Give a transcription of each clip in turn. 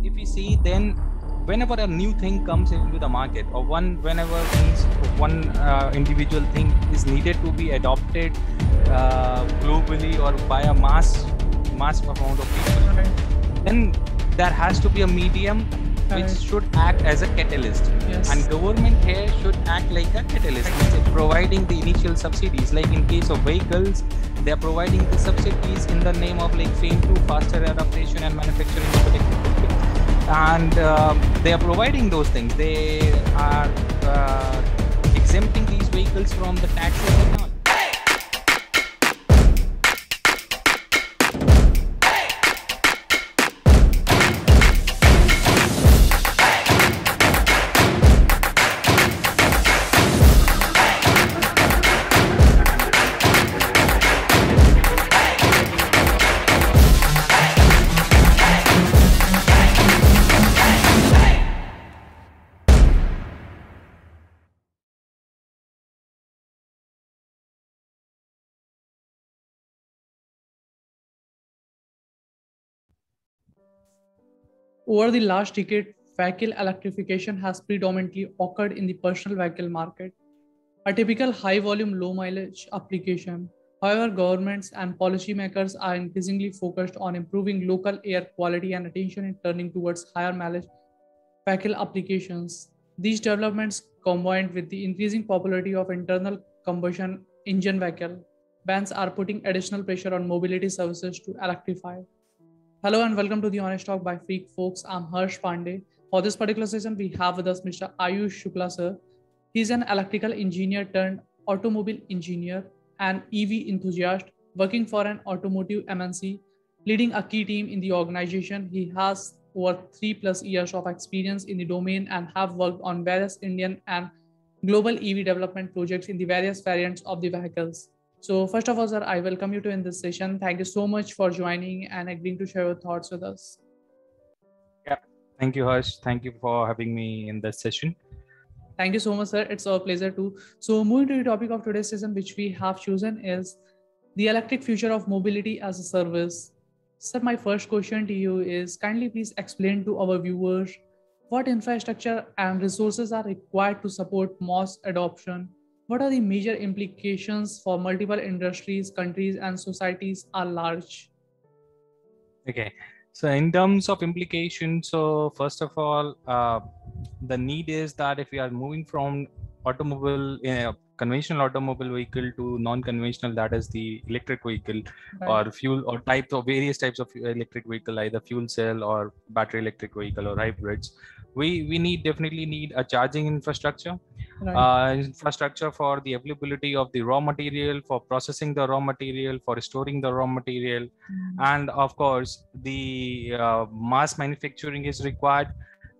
If we see, then whenever a new thing comes into the market, or whenever one individual thing is needed to be adopted globally or by a mass amount of people, then there has to be a medium which should act as a catalyst. Yes. And government here should act like a catalyst, providing the initial subsidies. Like in case of vehicles, they are providing the subsidies in the name of like FAME 2, faster adaptation and manufacturing of electric vehicles. And they are providing those things. They are exempting these vehicles from the taxes and all. Over the last decade, vehicle electrification has predominantly occurred in the personal vehicle market, a typical high volume, low mileage application. However, governments and policymakers are increasingly focused on improving local air quality and attention in turning towards higher mileage vehicle applications. These developments, combined with the increasing popularity of internal combustion engine vehicle, bans are putting additional pressure on mobility services to electrify. Hello and welcome to the Honest Talk by Freak Folks. I'm Harsh Pandey. For this particular session, we have with us Mr. Aayush Shukla sir. He's an electrical engineer turned automobile engineer and EV enthusiast working for an automotive MNC, leading a key team in the organization. He has over 3+ years of experience in the domain and have worked on various Indian and global EV development projects in the various variants of the vehicles. So first of all, sir, I welcome you to in this session. Thank you so much for joining and agreeing to share your thoughts with us. Yeah, thank you, Harsh. Thank you for having me in this session. Thank you so much, sir. It's a pleasure too. So moving to the topic of today's session, which we have chosen is the electric future of mobility as a service. Sir, my first question to you is kindly please explain to our viewers what infrastructure and resources are required to support mass adoption. What are the major implications for multiple industries, countries, and societies are large? Okay, so in terms of implication, so first of all, the need is that if we are moving from automobile, conventional automobile vehicle to non-conventional, that is the electric vehicle, Right. or fuel or types of various types of electric vehicle, either fuel cell or battery electric vehicle or hybrids. We definitely need a charging infrastructure. Right. Infrastructure for the availability of the raw material, for processing the raw material, for storing the raw material, and of course the mass manufacturing is required.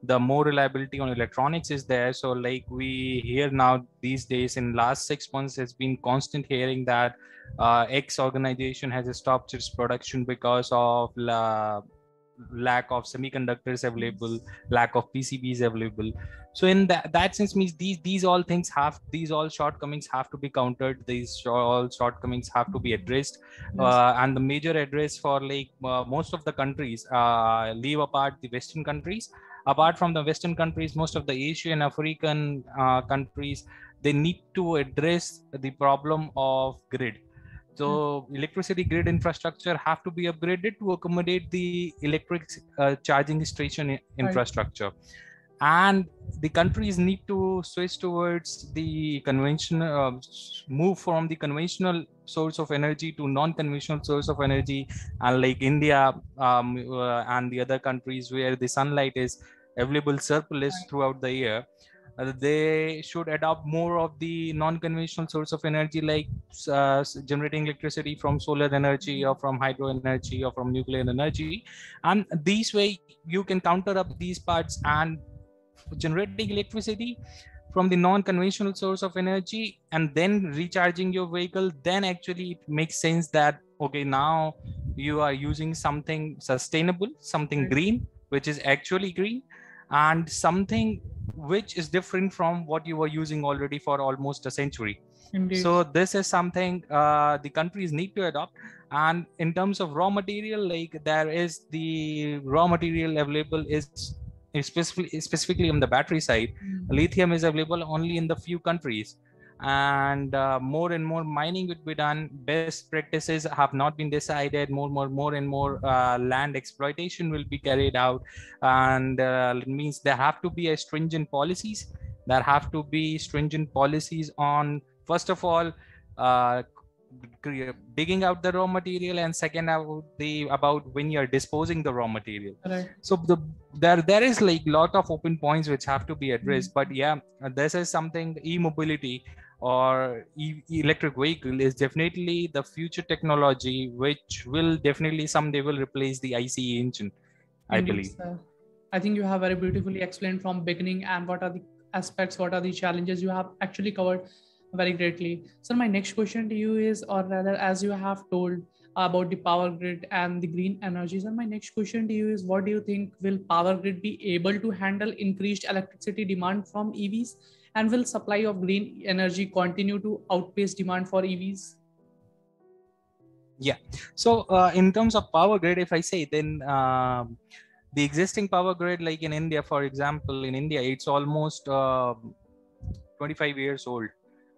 The more reliability on electronics is there. So like we hear now these days, in last 6 months has been constant hearing that X organization has stopped its production because of lack of semiconductors available, lack of PCBs available. So in that sense, means these all things have, these all shortcomings have to be countered. These all shortcomings have to be addressed. Yes. And the major address for like most of the countries, leave apart the Western countries. Apart from the Western countries, most of the Asian, African countries, they need to address the problem of grid. So electricity grid infrastructure have to be upgraded to accommodate the electric charging station infrastructure. And the countries need to switch towards the conventional, move from the conventional source of energy to non-conventional source of energy. And like India and the other countries where the sunlight is available surplus throughout the year, they should adopt more of the non-conventional source of energy, like generating electricity from solar energy or from hydro energy or from nuclear energy. And this way you can counter up these parts, and generating electricity from the non-conventional source of energy and then recharging your vehicle, then actually it makes sense that okay, now you are using something sustainable, something green, which is actually green, and something which is different from what you were using already for almost a century. Indeed. So this is something the countries need to adopt. And in terms of raw material, like there is the raw material available is specifically on the battery side. Lithium is available only in the few countries, and more and more mining would be done. Best practices have not been decided. More and more land exploitation will be carried out, and it means there have to be a stringent policies. There have to be stringent policies on, first of all, uh, digging out the raw material, and second about when you're disposing the raw material. Right. So there is like lot of open points which have to be addressed. But yeah, this is something. E-mobility or electric vehicle is definitely the future technology, which will definitely someday will replace the ICE engine, I Indeed, believe. sir. I think you have very beautifully explained from beginning and what are the aspects, what are the challenges. You have actually covered very greatly. So my next question to you is, or rather, as you have told about the power grid and the green energies, and my next question to you is, what do you think, will power grid be able to handle increased electricity demand from EVs, and will supply of green energy continue to outpace demand for EVs? Yeah. So in terms of power grid, if I say, then the existing power grid, like in India, for example, in India, it's almost 25 years old,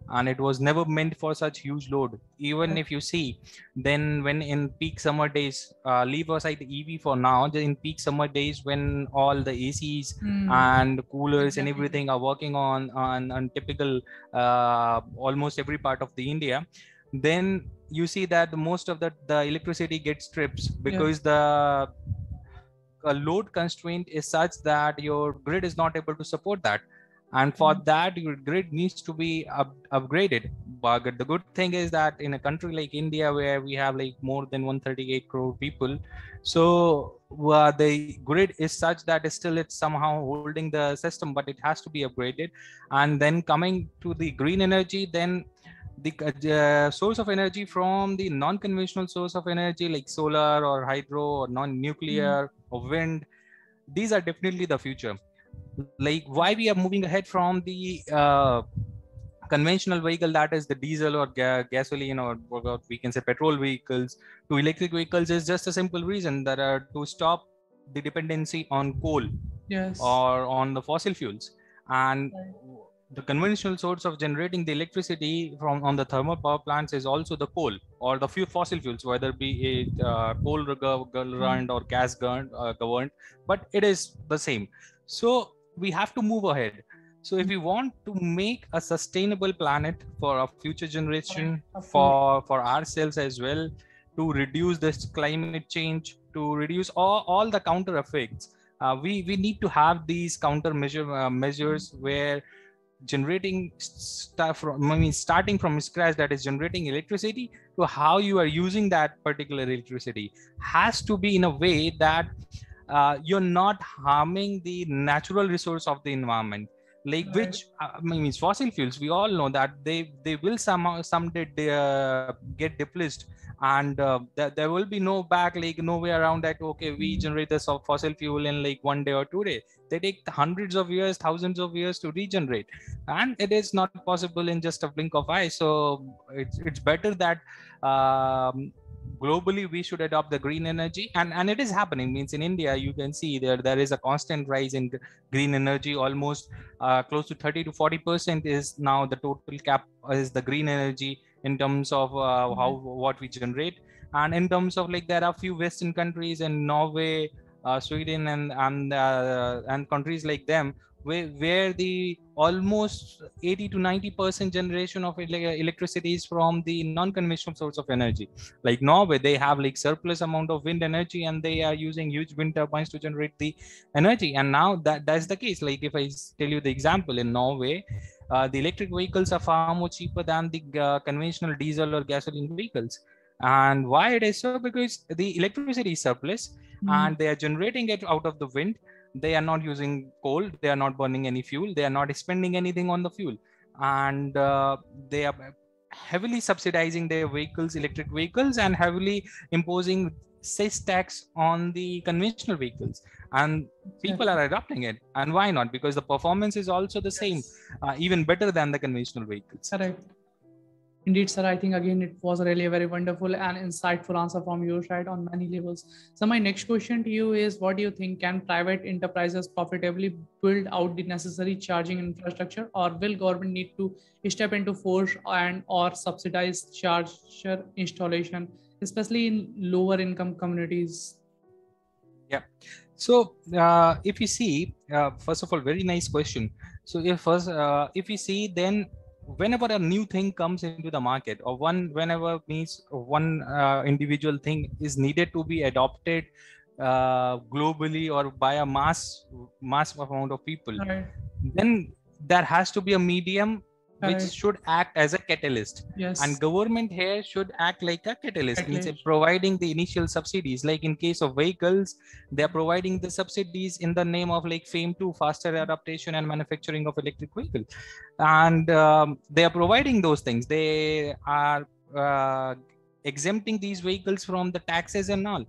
and it was never meant for such huge load. Even if you see, then when in peak summer days, leave aside the EV for now, in peak summer days when all the ACs and coolers and Exactly. everything are working on typical almost every part of the India, then you see that most of the electricity gets stripped, because the load constraint is such that your grid is not able to support that. And for that, your grid needs to be upgraded. But the good thing is that in a country like India, where we have like more than 138 crore people, so the grid is such that it's somehow holding the system, but it has to be upgraded. And then coming to the green energy, then the source of energy from the non-conventional source of energy, like solar or hydro or non-nuclear or wind, these are definitely the future. Like why we are moving ahead from the conventional vehicle, that is the diesel or gasoline, or what we can say petrol vehicles, to electric vehicles, is just a simple reason that to stop the dependency on coal Yes. or on the fossil fuels. And the conventional source of generating the electricity from on the thermal power plants is also the coal or the few fossil fuels, whether be it coal governed or gas governed, but it is the same. So we have to move ahead. So if we want to make a sustainable planet for our future generation, for ourselves as well, to reduce this climate change, to reduce all the counter effects, we need to have these measures where generating stuff from, I mean, starting from scratch, that is generating electricity, to how you are using that particular electricity has to be in a way that you're not harming the natural resource of the environment, like which I mean fossil fuels, we all know that they will someday get depleted, and there will be no back, like no way around that. Okay, we generate this of fossil fuel in like 1 day or 2 days. They take hundreds of years, thousands of years to regenerate, and it is not possible in just a blink of eye. So it's better that globally we should adopt the green energy, and it is happening. Means in India, you can see there is a constant rise in green energy. Almost close to 30 to 40% is now the total cap is the green energy in terms of how what we generate. And in terms of like, there are few Western countries in Norway, Sweden, and countries like them, where the almost 80 to 90% generation of electricity is from the non-conventional source of energy. Like Norway, they have like surplus amount of wind energy, and they are using huge wind turbines to generate the energy. And now that's the case. Like if I tell you the example, in Norway, the electric vehicles are far more cheaper than the conventional diesel or gasoline vehicles. And why it is so? Because the electricity is surplus, and they are generating it out of the wind. They are not using coal, they are not burning any fuel, they are not spending anything on the fuel. And they are heavily subsidizing their vehicles, electric vehicles, and heavily imposing cess tax on the conventional vehicles. And people are adopting it. And why not? Because the performance is also the same, even better than the conventional vehicles. Correct. Indeed, sir. I think again it was really a very wonderful and insightful answer from your side on many levels. So my next question to you is, what do you think, can private enterprises profitably build out the necessary charging infrastructure, or will government need to step into force and or subsidize charger installation, especially in lower income communities? Yeah. So if you see, first of all, very nice question. So if you see, then whenever a new thing comes into the market, or whenever means one individual thing is needed to be adopted globally or by a mass amount of people, Right. then there has to be a medium which Correct. should act as a catalyst, and Yes. government here should act like a catalyst, means Exactly. providing the initial subsidies. Like in case of vehicles, they are providing the subsidies in the name of like fame to faster adaptation and manufacturing of electric vehicle, and they are providing those things. They are exempting these vehicles from the taxes and all,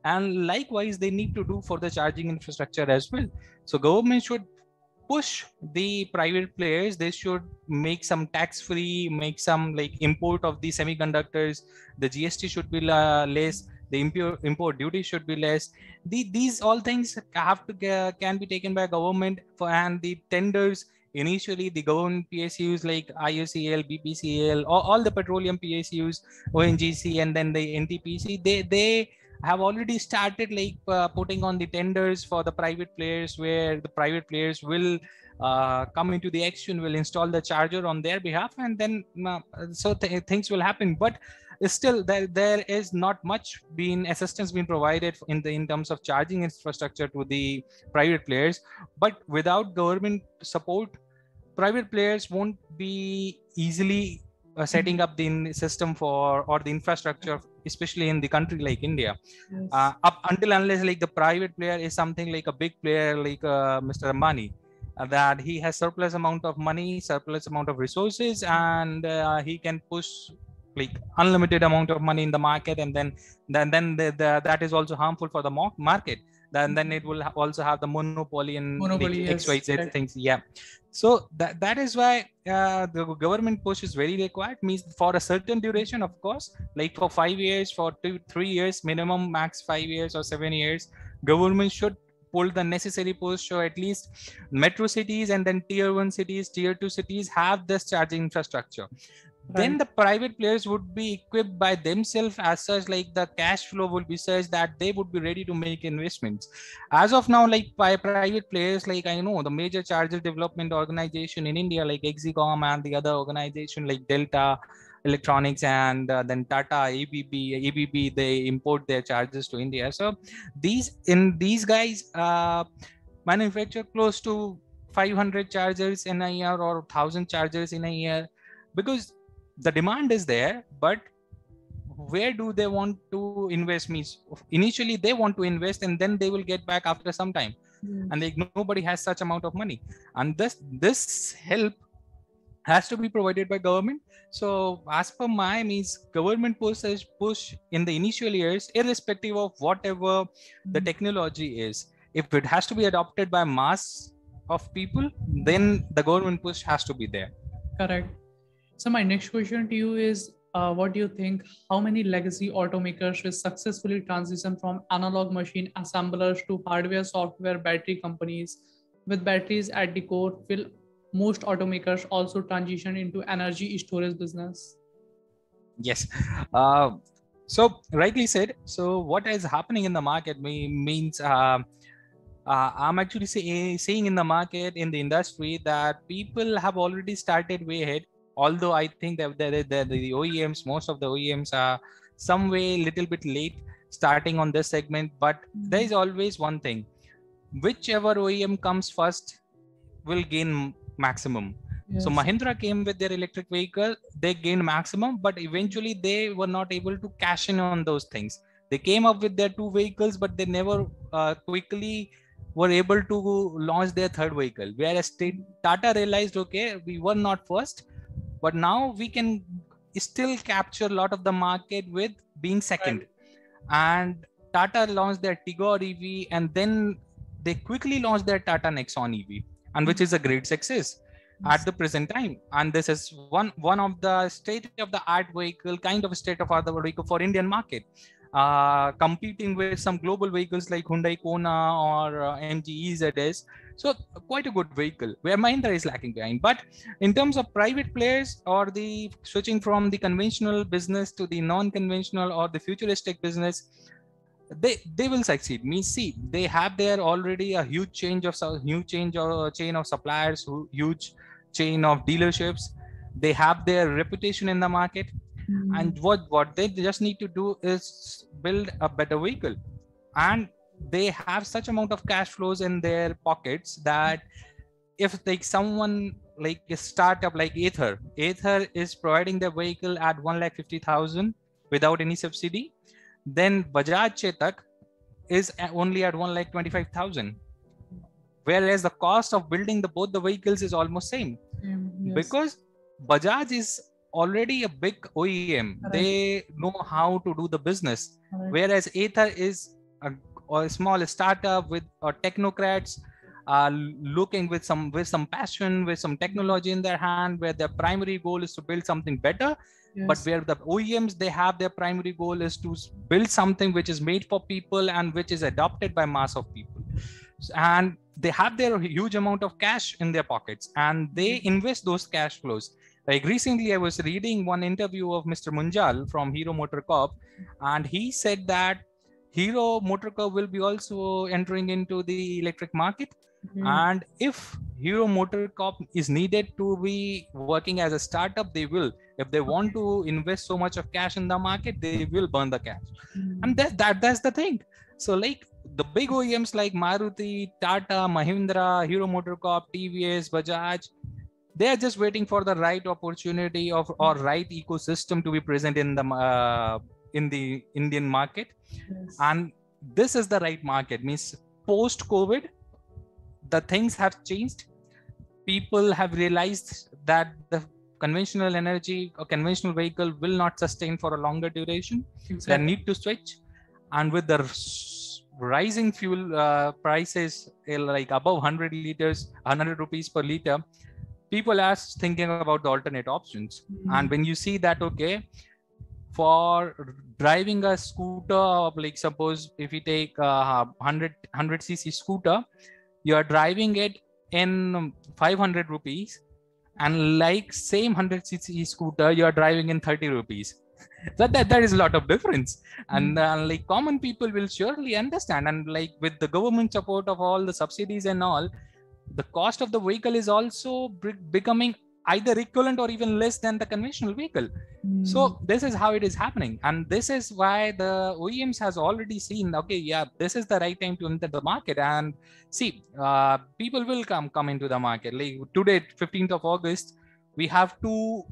and likewise they need to do for the charging infrastructure as well. So government should push the private players. They should make some tax free, make some like import of the semiconductors. The GST should be less, the import duty should be less. These all things have to can be taken by government for, and the tenders initially the government PSUs like IOCL, BPCL, all the petroleum PSUs, ONGC, and then the NTPC, they have already started like putting on the tenders for the private players, where the private players will come into the action, will install the charger on their behalf, and then things will happen. But still there is not much been assistance being provided in terms of charging infrastructure to the private players. But without government support, private players won't be easily setting up the system for or the infrastructure, especially in the country like India. Yes. Up until unless like the private player is something like a big player like Mr. Ambani, that he has surplus amount of money, surplus amount of resources, and he can push like unlimited amount of money in the market, and then that is also harmful for the market. Then it will also have the monopoly in like Monopoly. Yes. XYZ Correct. things. Yeah. So that is why the government push is very required, means for a certain duration, of course, like for 5 years, for 2 3 years minimum, max 5 years or 7 years, government should pull the necessary push. So at least metro cities and then tier 1 cities, tier 2 cities have this charging infrastructure. Then Right. the private players would be equipped by themselves as such, like the cash flow will be such that they would be ready to make investments. As of now, like by private players, like I know the major charger development organization in India like Exicom, and the other organization like Delta Electronics, and then Tata, ABB, they import their chargers to India. So these guys manufacture close to 500 chargers in a year or 1,000 chargers in a year, because the demand is there. But where do they want to invest? Means initially they want to invest, and then they will get back after some time, and Yes. like nobody has such amount of money. And this help has to be provided by government. So as per my means, government push in the initial years, irrespective of whatever the technology is, if it has to be adopted by mass of people, then the government push has to be there. Correct. So my next question to you is, what do you think? How many legacy automakers will successfully transition from analog machine assemblers to hardware, software, battery companies with batteries at the core? Will most automakers also transition into energy storage business? Yes. Uh, so rightly said. So what is happening in the market means I'm actually seeing in the market, in the industry, that people have already started way ahead. Although I think that the OEMs, most of the OEMs are some way little bit late starting on this segment. But there is always one thing: whichever OEM comes first will gain maximum. So Yes. Mahindra came with their electric vehicle, they gained maximum, but eventually they were not able to cash in on those things. They came up with their two vehicles, but they never quickly were able to launch their third vehicle. Whereas Tata realized, okay, we were not first, but now we can still capture a lot of the market with being second. Right. And Tata launched their Tigor EV, and then they quickly launched their Tata Nexon EV, and which is a great success. at the present time. And this is one of the state of the art vehicle, kind of a state of art vehicle for Indian market, competing with some global vehicles like Hyundai Kona or MG EZS. So quite a good vehicle where Mahindra is lacking behind. But in terms of private players or the switching from the conventional business to the non-conventional or the futuristic business, they will succeed. Me see, they have there already a huge chain of suppliers, huge chain of dealerships. They have their reputation in the market, and what they just need to do is build a better vehicle. And they have such amount of cash flows in their pockets that if like someone like a startup like Ather is providing the vehicle at 1,50,000 without any subsidy, then Bajaj Chetak is only at 1,25,000, whereas the cost of building both the vehicles is almost same. Yes. Because Bajaj is already a big OEM. Right. They know how to do the business, Right. whereas Ather is a small startup with technocrats looking with some passion, with some technology in their hand, where their primary goal is to build something better. Yes. But where the OEMs, they have their primary goal is to build something which is made for people and which is adopted by mass of people. And they have their huge amount of cash in their pockets, and they invest those cash flows. Like recently, I was reading one interview of Mr. Munjal from Hero MotoCorp, and he said that Hero MotoCorp will be also entering into the electric market. And if Hero MotoCorp is needed to be working as a startup, they will. If they want to invest so much of cash in the market, they will burn the cash. And that's the thing. So like the big OEMs like Maruti, Tata, Mahindra, Hero MotoCorp, TVS, Bajaj, they are just waiting for the right opportunity or right ecosystem to be present in the Indian market. Yes. And this is the right market. Means post-COVID, the things have changed. People have realized that the conventional energy or conventional vehicle will not sustain for a longer duration. Exactly. They need to switch. And with the rising fuel prices, like above 100 rupees per liter, people are thinking about the alternate options. And when you see that, okay, for driving a scooter, like suppose if you take a 100cc scooter, you are driving it in 500 rupees, and like same 100cc scooter, you are driving in 30 rupees. That is a lot of difference. And like common people will surely understand. And like with the government support of all the subsidies and all, the cost of the vehicle is also becoming either equivalent or even less than the conventional vehicle. So this is how it is happening. And this is why the OEMs has already seen, okay, yeah, this is the right time to enter the market. And see, people will come into the market. Like today, 15th of August, we have two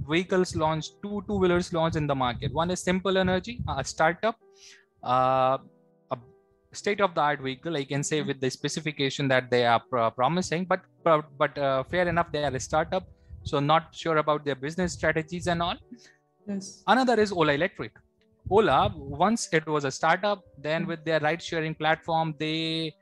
vehicles launched, two-wheelers launched in the market. One is Simple Energy, a startup, a state-of-the-art vehicle, I can say, with the specification that they are promising, but fair enough, they are a startup, so not sure about their business strategies and all. Yes. Another is Ola Electric. Ola, once it was a startup, then with their ride-sharing platform, they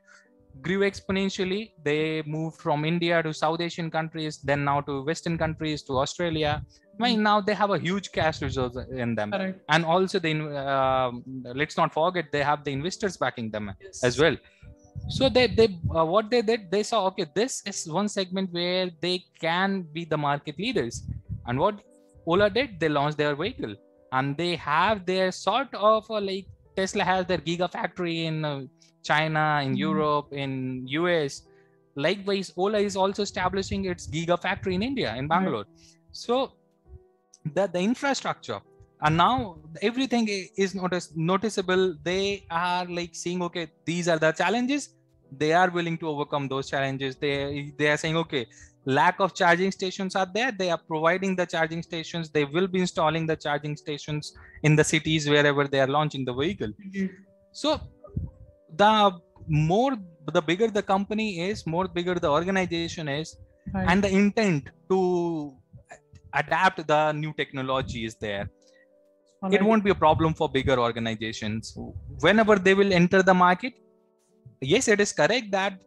grew exponentially. They moved from India to South Asian countries, then now to Western countries, to Australia. I mean, now they have a huge cash reserves in them. Correct. And also let's not forget, they have the investors backing them. Yes. As well. So they what they did, they saw, okay, this is one segment where they can be the market leaders. And what Ola did, they launched their vehicle, and they have their sort of like Tesla has their gigafactory in China, in Europe, in US. Likewise, Ola is also establishing its gigafactory in India, in Bangalore. Right. So the infrastructure, and now everything is noticeable. They are like seeing, okay, these are the challenges. They are willing to overcome those challenges. They are saying, okay, lack of charging stations are there. They are providing the charging stations. They will be installing the charging stations in the cities wherever they are launching the vehicle. So the bigger the company is, more bigger the organization is, right, and the intent to adapt the new technology is there. Right. It won't be a problem for bigger organizations. Whenever they will enter the market, yes, it is correct that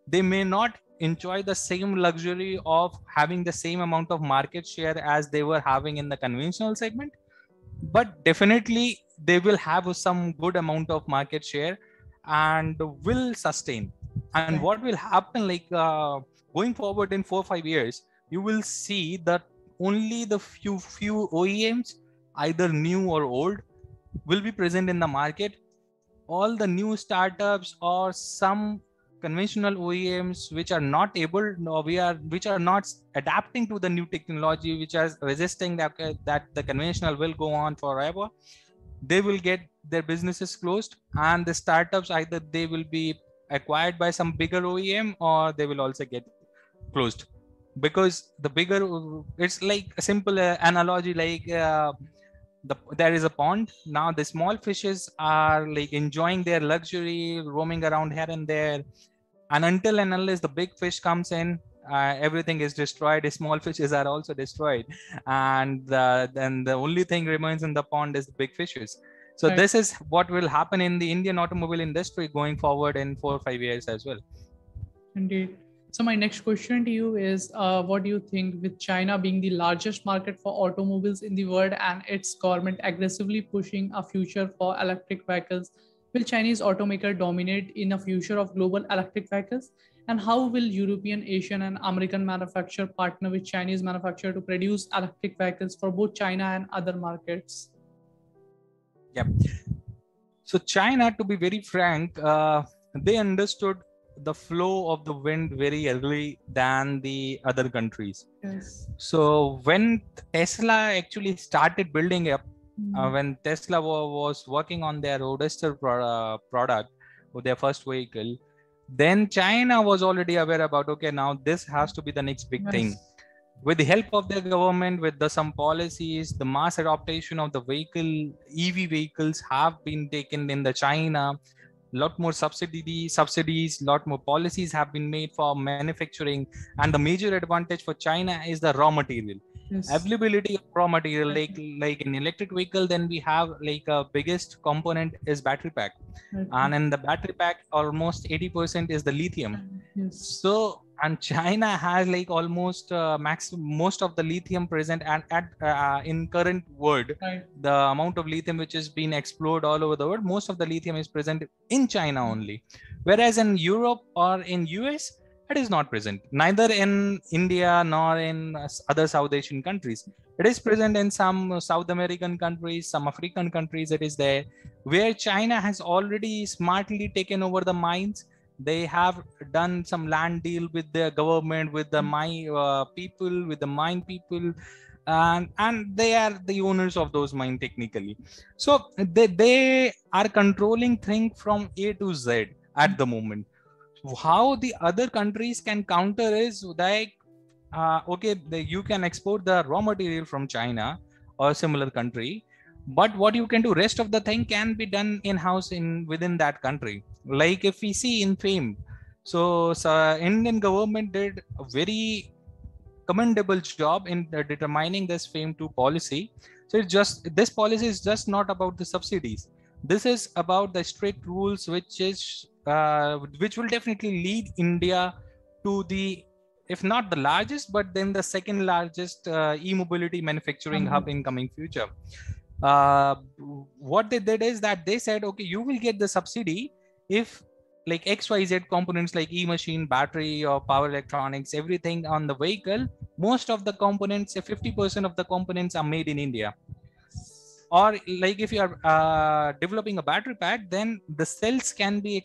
they may not enjoy the same luxury of having the same amount of market share as they were having in the conventional segment, but definitely they will have some good amount of market share and will sustain. And Right. what will happen, like going forward in 4 or 5 years, you will see that only the few OEMs, either new or old, will be present in the market. All the new startups or some conventional OEMs which are not able, no, which are not adapting to the new technology, which are resisting that the conventional will go on forever, they will get their businesses closed, and the startups, either they will be acquired by some bigger OEM or they will also get closed. Because the bigger, it's like a simple analogy, like there is a pond. Now the small fishes are like enjoying their luxury, roaming around here and there, and until and unless the big fish comes in, everything is destroyed. The small fishes are also destroyed, and then the only thing remains in the pond is the big fishes. So Right. this is what will happen in the Indian automobile industry going forward in 4 or 5 years as well. Indeed. So my next question to you is, what do you think, with China being the largest market for automobiles in the world and its government aggressively pushing a future for electric vehicles, will Chinese automaker dominate in a future of global electric vehicles? And how will European, Asian, and American manufacturer partner with Chinese manufacturer to produce electric vehicles for both China and other markets? Yeah. So China, to be very frank, they understood the flow of the wind very early than the other countries. Yes. So when Tesla actually started building up, Mm. when Tesla was working on their Roadster product with their first vehicle, then China was already aware about, okay, now this has to be the next big thing. Yes. With the help of their government, with some policies, the mass adoption of the EV vehicles have been taken in the China. Lot more subsidies, lot more policies have been made for manufacturing, and the major advantage for China is the raw material. Yes. Availability of raw material, Right. like in electric vehicle, then we have like a biggest component is battery pack, Right. and in the battery pack almost 80% is the lithium. Yes. So, and China has like almost most of the lithium present, and in current world, Right. the amount of lithium which is being explored all over the world, most of the lithium is present in China only. Whereas in Europe or in US, it is not present. Neither in India nor in other South Asian countries. It is present in some South American countries, some African countries. It is there, where China has already smartly taken over the mines. They have done some land deal with the government, with the people, with the mine people, and they are the owners of those mines technically. So they are controlling things from A to Z at the moment. How the other countries can counter is like, okay, you can export the raw material from China or similar country, but what you can do, rest of the thing can be done in house in within that country. Like if we see in FAME, so Indian government did a very commendable job in determining this FAME 2 policy. So it's just, this policy is just not about the subsidies. This is about the strict rules, which will definitely lead India to the, if not the largest, but then the second largest e-mobility manufacturing hub in coming future. What they did is that they said, okay, you will get the subsidy if like XYZ components like e-machine, battery or power electronics, everything on the vehicle, most of the components, 50% of the components are made in India. Or like if you are developing a battery pack, then the cells can be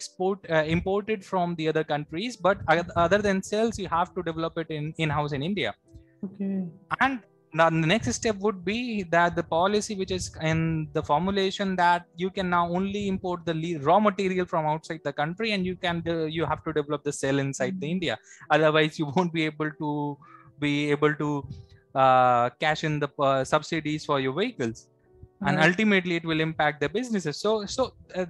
imported from the other countries, but other than cells, you have to develop it in-house in India. Okay. And now the next step would be that the policy which is in the formulation, that you can now only import the raw material from outside the country, and you have to develop the cell inside the India. Otherwise, you won't be able to cash in the subsidies for your vehicles, and ultimately it will impact the businesses. So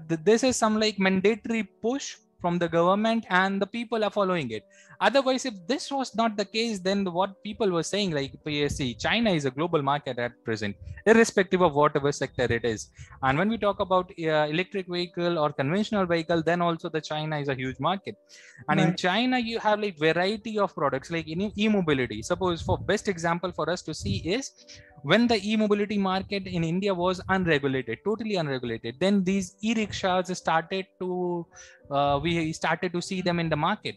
this is some like mandatory push from the government, and the people are following it. Otherwise, if this was not the case, then what people were saying, like, see, China is a global market at present, irrespective of whatever sector it is. And when we talk about electric vehicle or conventional vehicle, then also the China is a huge market. And in China, you have like variety of products, like in e-mobility. Suppose, for best example for us to see is when the e-mobility market in India was unregulated, totally unregulated, then these e-rickshaws started to, we started to see them in the market.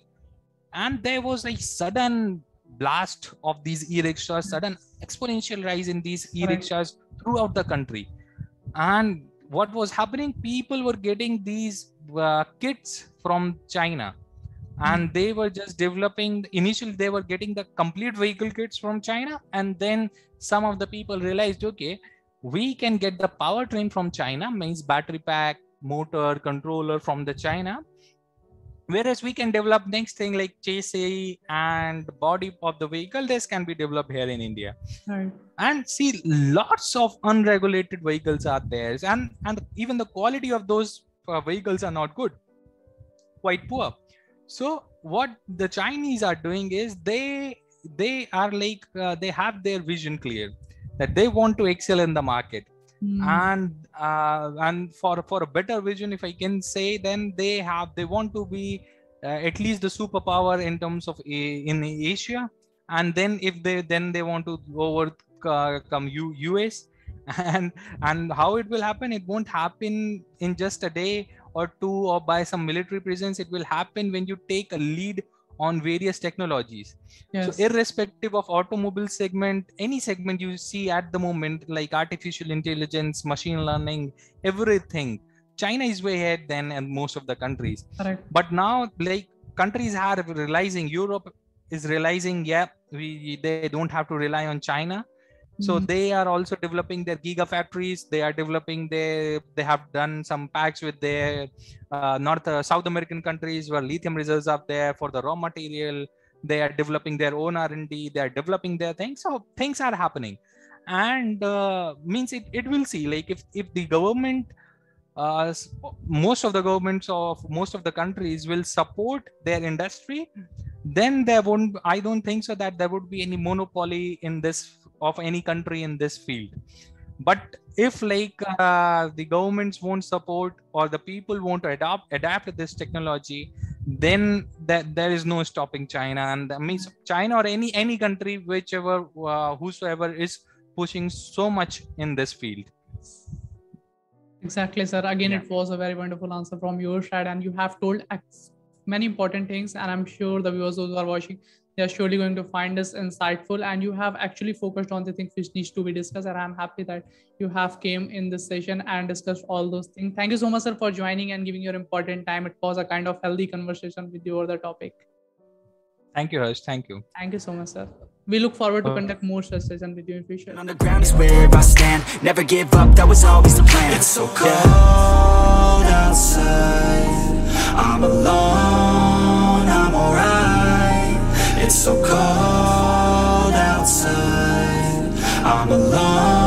And there was a sudden blast of these e-rickshaws, sudden exponential rise in these e-rickshaws throughout the country. And what was happening? People were getting these kits from China, and they were just developing. Initially, they were getting the complete vehicle kits from China, and then some of the people realized, okay, we can get the powertrain from China, means battery pack, motor, controller from the China. Whereas we can develop next thing like chassis and body of the vehicle, this can be developed here in India. And see, lots of unregulated vehicles are there, and even the quality of those vehicles are not good, quite poor. So what the Chinese are doing is they are like they have their vision clear that they want to excel in the market. And for a better vision, if I can say, then they want to be at least the superpower in terms of in Asia. And then if they want to overcome US. And how it will happen? It won't happen in just a day or two or by some military presence. It will happen when you take a lead on various technologies. So irrespective of automobile segment, any segment you see at the moment, like artificial intelligence, machine learning, everything, China is way ahead than most of the countries. But now, like, countries are realizing, Europe is realizing, they don't have to rely on China. So they are also developing their gigafactories. They are developing they have done some pacts with their South American countries where lithium reserves are there for the raw material. They are developing their own R&D. They are developing their things. So things are happening. And means it will see, like, if the government, most of the governments of most of the countries will support their industry, then I don't think so that there would be any monopoly in this of any country in this field. But if like the governments won't support or the people won't adapt this technology, then there is no stopping China. And that means China or any country, whichever whosoever is pushing so much in this field. Exactly, sir. Again, it was a very wonderful answer from your side, and you have told many important things, and I'm sure the viewers who are watching, they are surely going to find this insightful, and you have actually focused on the things which needs to be discussed, and I'm happy that you have came in this session and discussed all those things. Thank you so much, sir, for joining and giving your important time. It was a kind of healthy conversation with you over the topic. Thank you, Harsh. Thank you. Thank you so much, sir. We look forward to conduct more such sessions with you in future. On the ground is where I stand. Never give up, that was always the plan. It's so cold outside. I'm alone, I'm alright. It's so cold outside. I'm alone.